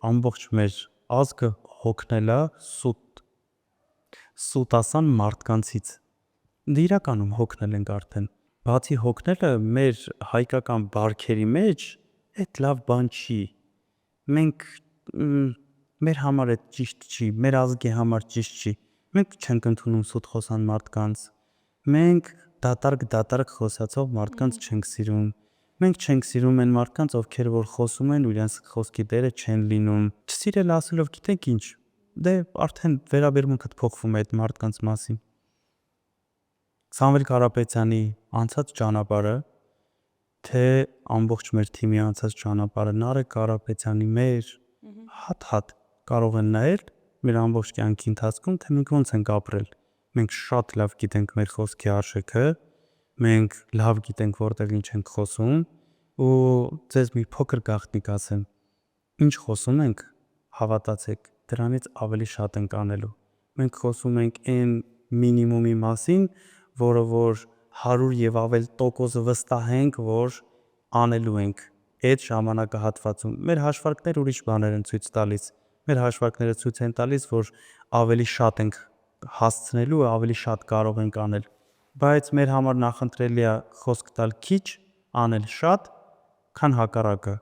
ամբողջ մեր ազգը հոգնել է սուտասան մարդկանցից։ Դե իրականում հոգնել ենք արդեն։ Բացի հոգնելը մեր հայկական բարքերի մեջ այդ լավ բան չի։ Մենք մեր համար այդ ճիշտ չի, մեր ազգի համար ճիշտ չի։ Մենք չենք ընդունում սուտ խոսան մարդկանց։ Մենք դատարկ խոսացող մարդկանց չենք սիրում։ Մենք չենք սիրում այն մարդկանց, ովքեր որ խոսում են ու իրենց խոսքի տերը չեն լինում։ Չսիրել ասելով գիտեք ինչ, դե արդեն վերաբերմունքդ փոխվում է այդ մարդկանց մասին։ Սամվել Կարապետյանի անցած ճանապարհը, թե ամբողջ մեր թիմի անցած ճանապարհը, Նարեկ Կարապետյանի մեր հատ կարող են նայել մեր ամբողջ կյանքի ընթացքում, թե մենք ոնց ենք ապրել։ Մենք շատ լավ գիտենք մեր խոսքի արժեքը, մենք լավ գիտենք որտեղ ինչ ենք խոսում, ու ձեզ մի փոքր գաղտնիք ասեմ, ինչ խոսում ենք, հավատացեք, դրանից ավելի շատ ենք անելու։ Մենք խոսում ենք այն մինիմումի մասին, որը որ 100 եւ ավել տոկոս վստահ ենք, որ անելու ենք այդ ժամանակահատվածում։ Մեր հաշվարկները ուրիշ բաներ են ցույց տալիս։ Մեր հաշվարկները ցույց են տալիս, որ ավելի շատ ենք հասցնելու, ավելի շատ կարող ենք անել։ Բայց մեր համար նախընտրելի է խոսք տալ քիչ, անել շատ, քան հակառակը։